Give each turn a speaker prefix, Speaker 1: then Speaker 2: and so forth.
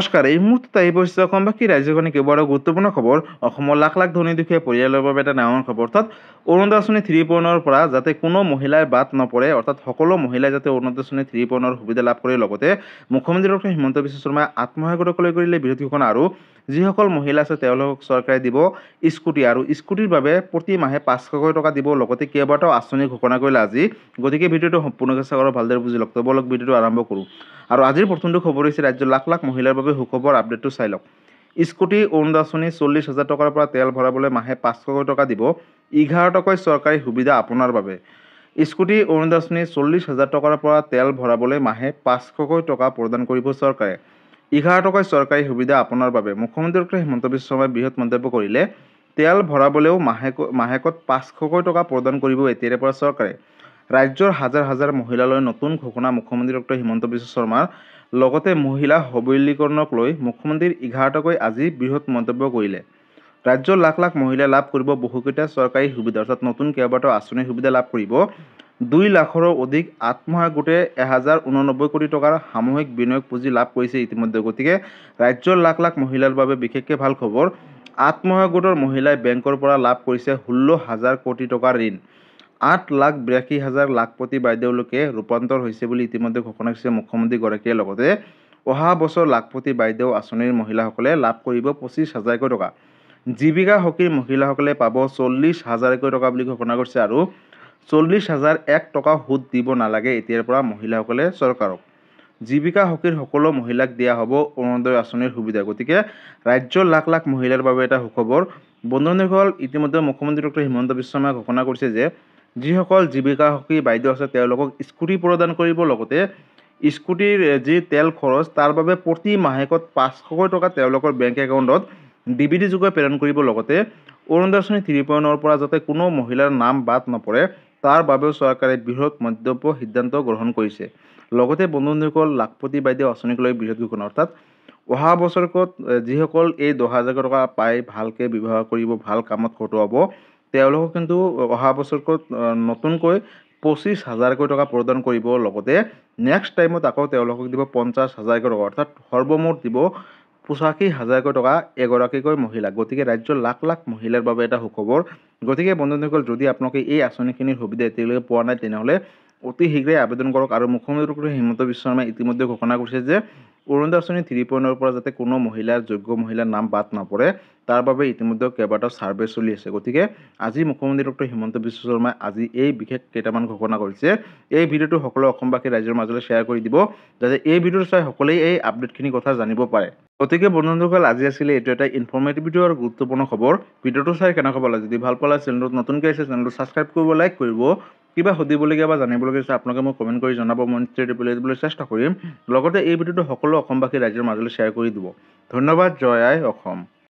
Speaker 1: নমস্কাৰ। এই মুহূৰ্তত আহি পৰিছে অসমবাসী ৰাজ্যখনে কেইবাৰ গুৰুত্বপূৰ্ণ খবৰ। অসমৰ লাখ লাখ ধনী দুখীয়া পৰিয়ালৰ বাবে এটা ডাঙৰ খবৰ। অৰ্থাৎ অৰুণোদয় আঁচনি 3.0 পৰা যাতে কোনো মহিলাই বাদ নপৰে, অৰ্থাৎ সকলো মহিলাই যাতে অৰুণোদয় আঁচনি 3.0 সুবিধা লাভ কৰে। লগতে মুখ্যমন্ত্ৰী ডক্টৰ হিমন্ত বিশ্ব শৰ্মাই আত্মসহায়ক গোটক লৈ কৰিলে বৃহৎ ঘোষণা। আৰু যিসকল মহিলা আছে তেওঁলোকক চৰকাৰে দিব স্কুটি, আৰু স্কুটিৰ বাবে প্ৰতি মাহে 500কৈ টকা দিব। লগতে কেইবাটাও আঁচনি ঘোষণা কৰিলে আজি। গতিকে ভিডিঅ'টো সম্পূৰ্ণকৈ চাওক আৰু ভালদৰে বুজি লওক। বলক ভিডিঅ'টো আৰম্ভ কৰোঁ। আৰু আজিৰ প্ৰথমটো খবৰ হৈছে ৰাজ্যৰ লাখ লাখ মহিলাৰ বাবে সুখবৰ। আপডেটটো চাই লওক। স্কুটি অৰুণোদয় আঁচনি 40,000 টকাৰ পৰা তেল ভৰাবলৈ মাহে 500কৈ টকা দিব। 11 টকৈ চৰকাৰী সুবিধা আপোনাৰ বাবে। স্কুটি অৰুণোদয় আঁচনি 40,000 টকাৰ পৰা তেল ভৰাবলৈ মাহে 500কৈ টকা প্ৰদান কৰিব চৰকাৰে। 11 টকৈ চৰকাৰী সুবিধা আপোনাৰ বাবে। মুখ্যমন্ত্ৰী ডক্টৰ হিমন্ত বিশ্ব শৰ্মাই বৃহৎ মন্তব্য কৰিলে। তেল ভৰাবলৈও মাহেকত 500কৈ টকা প্ৰদান কৰিব এতিয়াৰে পৰা চৰকাৰে। ৰাজ্যৰ হাজাৰ হাজাৰ মহিলালৈ নতুন ঘোষণা মুখ্যমন্ত্ৰী ডক্টৰ হিমন্ত বিশ্ব শৰ্মাৰ। লগতে মহিলা সবলীকৰণক লৈ মুখ্যমন্ত্ৰীৰ 11 টকৈ আজি বৃহৎ মন্তব্য কৰিলে। ৰাজ্যৰ লাখ লাখ মহিলাই লাভ কৰিব বহুকেইটা চৰকাৰী সুবিধা, অৰ্থাৎ নতুন কেইবাটাও আঁচনিৰ সুবিধা লাভ কৰিব। 2 লাখৰো অধিক আত্মসহায়ক গোটে 1089 কোটি টকাৰ সামূহিক বিনিয়োগ পুঁজি লাভ কৰিছে ইতিমধ্যে। গতিকে ৰাজ্যৰ লাখ লাখ মহিলাৰ বাবে বিশেষকৈ ভাল খবৰ। আত্মসহায়ক গোটৰ মহিলাই বেংকৰ পৰা লাভ কৰিছে 16,000 কোটি টকাৰ ঋণ। 8,82,000 লাখপতি বাইদেউলৈকে ৰূপান্তৰ হৈছে বুলি ইতিমধ্যে ঘোষণা কৰিছে মুখ্যমন্ত্ৰীগৰাকীয়ে। লগতে অহা বছৰ লাখপতি বাইদেউ আঁচনিৰ মহিলাসকলে লাভ কৰিব 25,000কৈ টকা। জীৱিকা সখীৰ মহিলাসকলে পাব 40,000কৈ টকা বুলি ঘোষণা কৰিছে। আৰু 40,001 টকা সুদ দিব নালাগে এতিয়াৰ পৰা মহিলাসকলে চৰকাৰক। জীৱিকা সখীৰ সকলো মহিলাক দিয়া হ'ব অৰুণোদয় আঁচনিৰ সুবিধা। গতিকে ৰাজ্যৰ লাখ লাখ মহিলাৰ বাবে এটা সুখবৰ। বন্ধুসকল, ইতিমধ্যে মুখ্যমন্ত্ৰী ডক্টৰ হিমন্ত বিশ্ব শৰ্মাই ঘোষণা কৰিছে যে যিসকল জীৱিকা সখী বাইদেউ আছে তেওঁলোকক স্কুটি প্ৰদান কৰিব। লগতে স্কুটিৰ যি তেল খৰচ তাৰ বাবে প্ৰতি মাহেকত 500কৈ টকা তেওঁলোকৰ বেংক একাউণ্টত ডিবিটি যোগে প্ৰেৰণ কৰিব। লগতে অৰুণোদয় আঁচনি 3.0 পৰা যাতে কোনো মহিলাৰ নাম বাদ নপৰে তাৰ বাবেও চৰকাৰে বৃহৎ মন্তব্য সিদ্ধান্ত গ্ৰহণ কৰিছে। লগতে বন্ধুসকল, লাখপতি বাইদেউ আঁচনিক লৈ বৃহৎ ঘোষণা। অৰ্থাৎ অহা বছৰকত যিসকল এই 10,000 টকা পাই ভালকৈ ব্যৱহাৰ কৰিব, ভাল কামত খটুৱাব, তেওঁলোকক কিন্তু অহা বছৰকত নতুনকৈ 25,000কৈ টকা প্ৰদান কৰিব। লগতে নেক্সট টাইমত আকৌ তেওঁলোকক দিব 50,000কৈ টকা, অৰ্থাৎ সৰ্বমুঠ দিব 85,000কৈ টকা এগৰাকীকৈ মহিলাক। গতিকে ৰাজ্যৰ লাখ লাখ মহিলাৰ বাবে এটা সুখবৰ। গতিকে বন্ধুসকল, যদি আপোনালোকে এই আঁচনিখিনিৰ সুবিধা এতিয়ালৈকে পোৱা নাই তেনেহ'লে অতি শীঘ্ৰে আবেদন কৰক। আৰু মুখ্যমন্ত্ৰী ডক্টৰ হিমন্ত বিশ্ব শৰ্মাই ইতিমধ্যে ঘোষণা কৰিছে যে অৰুণোদয় আঁচনি 3.0 পৰা যাতে কোনো মহিলাৰ যোগ্য মহিলাৰ নাম বাদ নপৰে তাৰ বাবে ইতিমধ্যে কেইবাটাও ছাৰ্ভে চলি আছে। গতিকে আজি মুখ্যমন্ত্ৰী ডক্টৰ হিমন্ত বিশ্ব শৰ্মাই আজি এই বিশেষ কেইটামান ঘোষণা কৰিছে। এই ভিডিঅ'টো সকলো অসমবাসী ৰাইজৰ মাজলৈ শ্বেয়াৰ কৰি দিব যাতে এই ভিডিঅ'টো চাই সকলোৱে এই আপডেটখিনি কথা জানিব পাৰে। গতিকে বন্ধুসকল, আজি আছিলে এইটো এটা ইনফৰ্মেটিভ ভিডিঅ' আৰু গুৰুত্বপূৰ্ণ খবৰ। ভিডিঅ'টো চাই কেনেকুৱা পালে, যদি ভাল পালে চেনেলটোত নতুনকৈ আহিছে চেনেলটো ছাবস্ক্ৰাইব কৰিব, লাইক কৰিব। কিবা সুধিবলগীয়া বা জানিবলগীয়া আছে আপোনালোকে মোক কমেণ্ট কৰি জনাব, মই নিশ্চয় ৰিপ্লাই দিবলৈ চেষ্টা কৰিম। লগতে এই ভিডিঅ'টো সকলো অসমবাসী ৰাইজৰ মাজলৈ শ্বেয়াৰ কৰি দিব। ধন্যবাদ। জয় আই অসম।